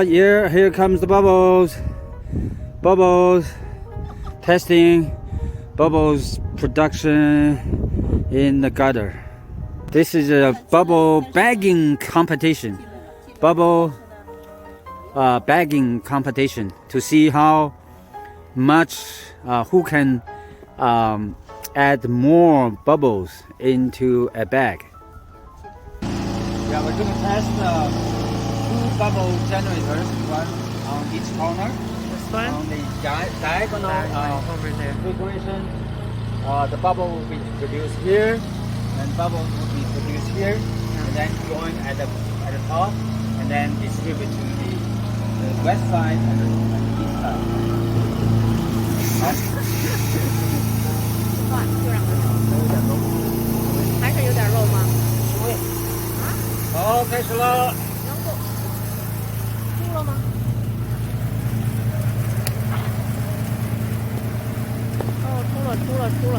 here comes the bubbles. Bubbles testing. Bubbles production in the gutter. This is a bubble bagging competition. Bubble bagging competition to see how much who can add more bubbles into a bag. Yeah, we're going to test 2 bubble generators, one on each corner. This one? On the diagonal over there. configuration, the bubble will be produced here, and bubbles will be produced here, and then join at the top, and then distribute to the west side and the east side. 还是有点漏吗？好，开始了。能够出了吗？哦，出了。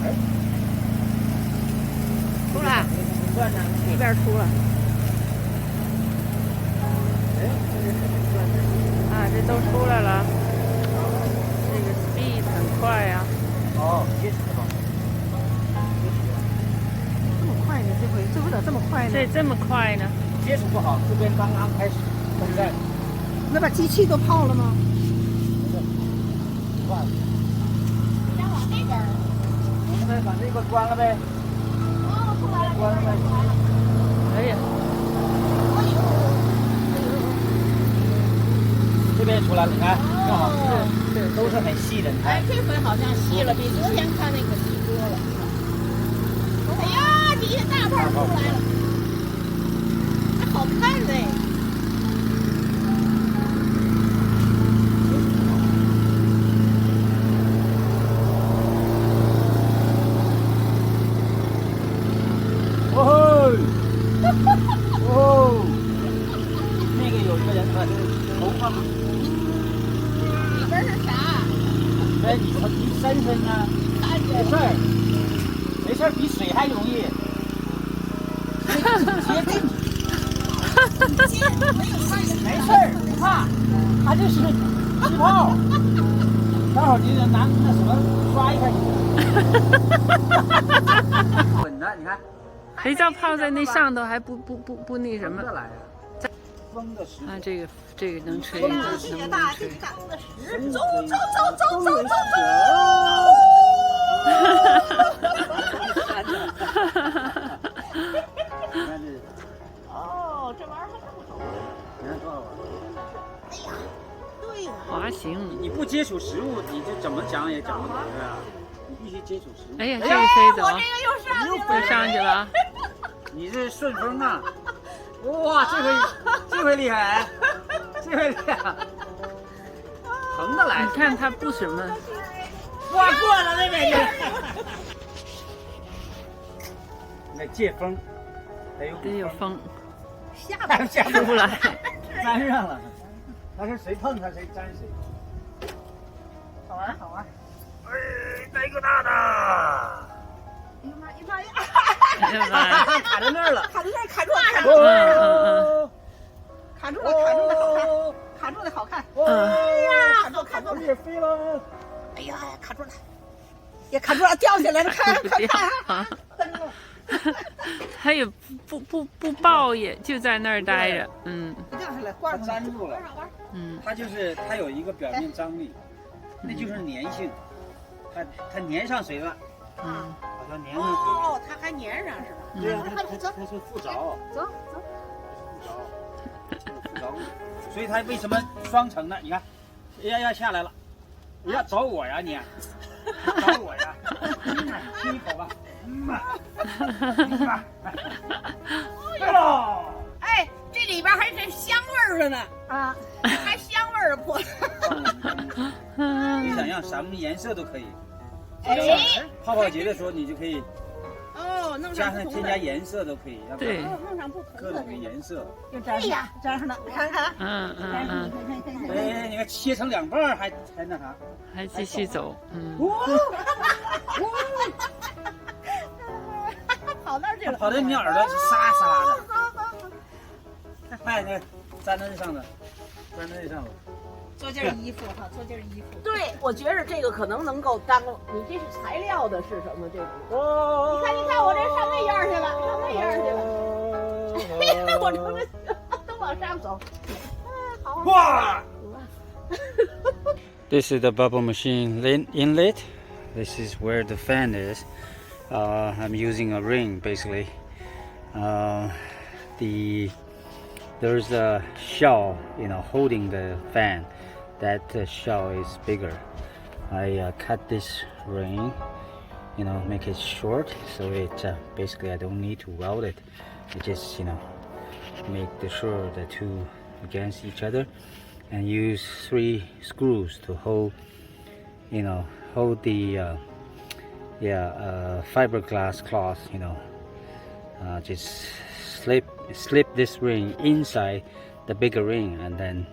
哎，出了，一边出了。啊，这都出来了。这个 speed 很快呀。哦，接触了。这么快呢？这回咋这么快呢？这么快呢？接触不好，这边刚刚开始等待。那把机器都泡了吗？关了。你想往那边儿？我们再把这个关了呗。哦，出来了，关了呗。哎呀，这边出来了，你看，正好是都是很细的，你看哎，。这回好像细了，比昨天看那个细多了。哎呀，底下大泡出来了，还好看嘞。哦，那个有一个人把这个头发，里边是啥？哎，你伸伸呢？看见没事儿，没事儿，比水还容易。没事儿，不怕，它就是气泡。待会儿你拿那什么刷一下就。稳的，你看。肥皂泡在那上头还不那什么。风的时候。啊，这个能吹，大能气大，吹这。干的实。走。哦，这玩意儿还这么好玩。你看多好玩！哎呀，对呀。滑行。你不接触食物，你就怎么讲也讲不明白啊！你必须接触食物。哎呀，这个飞走，我这个又上去了。又上去了。你这顺风啊！哇，这回厉害，这回厉害，横的来。你看它不什么。哇，过了那边去。你得借风，得有风。下出不来。粘上了，他是谁碰他谁粘谁。好玩好玩。哎，来个大的！哎呀妈呀！哎呀妈呀！卡在那儿了，卡在那儿，卡住了，卡住了，卡住的好看。哎呀，卡住了，也飞了。哎呀，卡住了，也卡住了，掉下来了，看啊！它也不抱，也就在那儿待着，不掉下来，挂粘住了。它有一个表面张力，那就是粘性。它粘上水了，把它粘上水。哦，它还粘上是吧？对啊，它是附着。走。附着物，所以它为什么双层呢？你看，要下来了，要找我呀你，找我呀，亲一口吧，哎，这里边还是香味儿的呢啊，还香味儿泼。你想要什么颜色都可以。哎，泡泡节的时候你就可以哦，弄加上添加颜色都可以，对，弄上不同各种的颜色。就粘上，粘上了，看看。哎，你看切成2半还那啥，还继续走，跑那儿去了，跑到你耳朵沙沙的。看那粘在上的，粘在上的。做件衣服哈，做件衣服。对，我觉着这个可能能够当。你这是材料的是什么？这个？你看，你看，我这上那样去了，上那样去了。我这都往上走。好。哇！This is the bubble machine inlet. This is where the fan is. I'm using a ring basically. There's a shell, holding the fan. That shell is bigger. I cut this ring, make it short, so it basically I don't need to weld it. I just make sure the two against each other, and use 3 screws to hold the fiberglass cloth. Just slip this ring inside the bigger ring, and then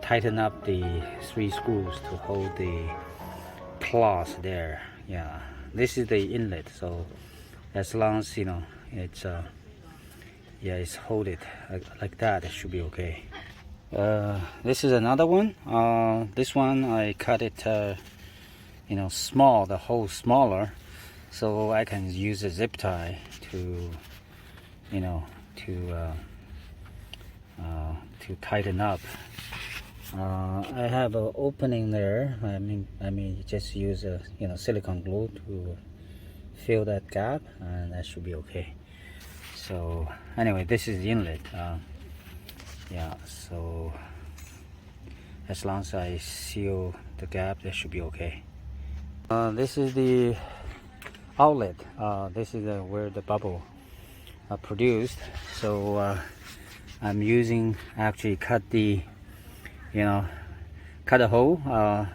tighten up the 3 screws to hold the cloth there. Yeah, this is the inlet, so as long as it's it's hold it like that, it should be okay. This is another one. This one I cut it small, the hole smaller, so I can use a zip tie to to tighten up. I have an opening there. I mean, just use a silicone glue to fill that gap, and that should be okay. So anyway, this is the inlet. Yeah, so as long as I seal the gap, that should be okay. This is the outlet. This is where the bubble produced. So I'm using actually cut a hole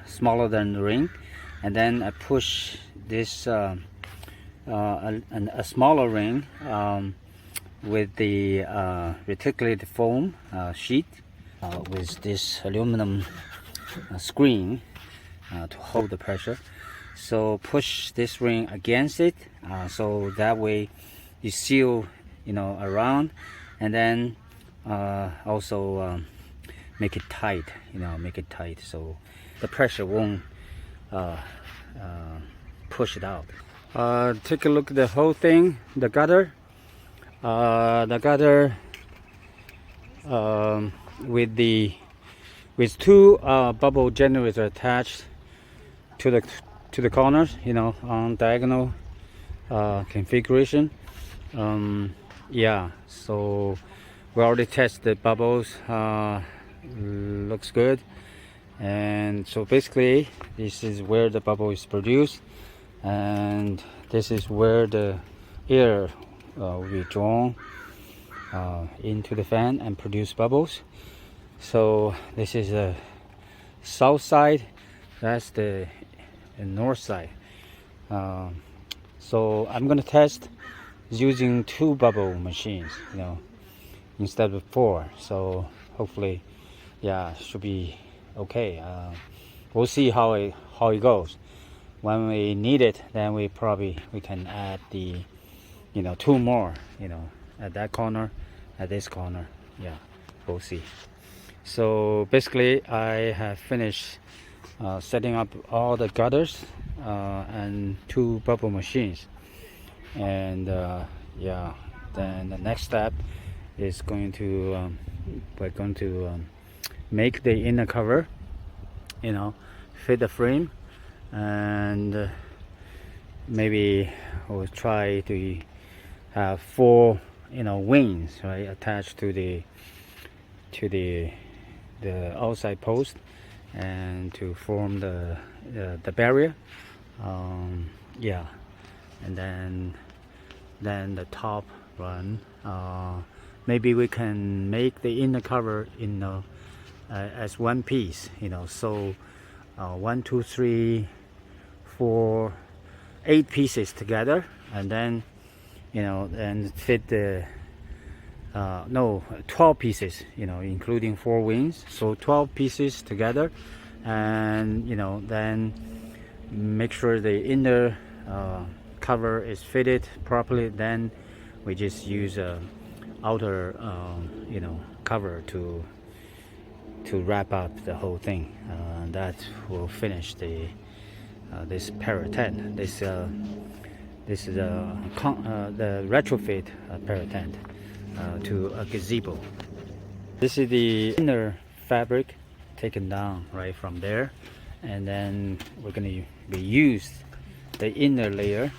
smaller than the ring, and then I push this a smaller ring with the reticulated foam sheet with this aluminum screen to hold the pressure. So push this ring against it, so that way you seal around, and then also make it tight, so the pressure won't push it out. Take a look at the whole thing, the gutter. With 2 bubble generators attached to the corners, on diagonal configuration. Yeah, so we already tested the bubbles. Looks good. And so basically this is where the bubble is produced, and this is where the air will be drawn into the fan and produce bubbles. So this is the south side, that's the north side. So I'm gonna test using 2 bubble machines, instead of 4. So hopefully, yeah, should be okay. We'll see how it goes. When we need it, then we can add the 2 more, at that corner, at this corner. Yeah, we'll see. So basically I have finished setting up all the gutters and 2 bubble machines, and yeah, then the next step is we're going to make the inner cover, fit the frame, and maybe we'll try to have 4 wings, right, attached to the outside post, and to form the barrier. Yeah, and then the top one, maybe we can make the inner cover as one piece, so 1, 2, 3, 4, 8 pieces together, and then and fit the 12 pieces, including 4 wings, so 12 pieces together, and then make sure the inner cover is fitted properly. Then we just use outer cover to wrap up the whole thing. That will finish the this PyraTENT. This is the retrofit PyraTENT to a gazebo. This is the inner fabric taken down right from there, and then we're going to reuse the inner layer.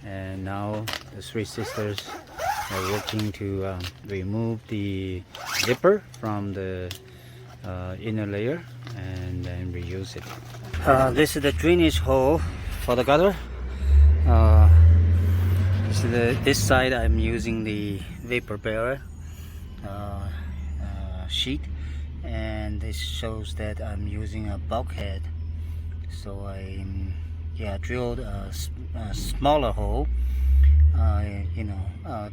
And now the three sisters are working to remove the zipper from the inner layer and then reuse it. This is the drainage hole for the gutter. This side I'm using the vapor barrier sheet, and this shows that I'm using a bulkhead. So I drilled a smaller hole.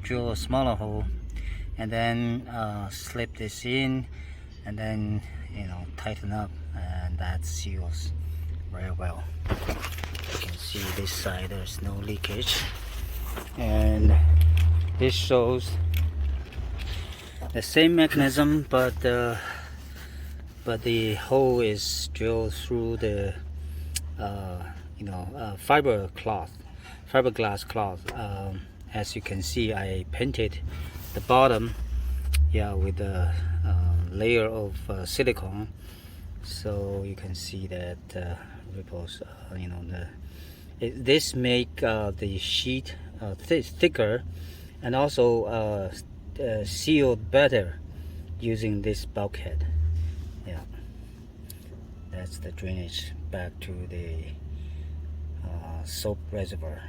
Drill a smaller hole, and then slip this in, and then tighten up, and that seals very well. You can see this side there's no leakage, and this shows the same mechanism, but the hole is drilled through the fiberglass cloth. As you can see, I painted the bottom with a layer of silicone, so you can see that ripples. This make the sheet thicker, and also sealed better using this bulkhead. That's the drainage back to the soap reservoir.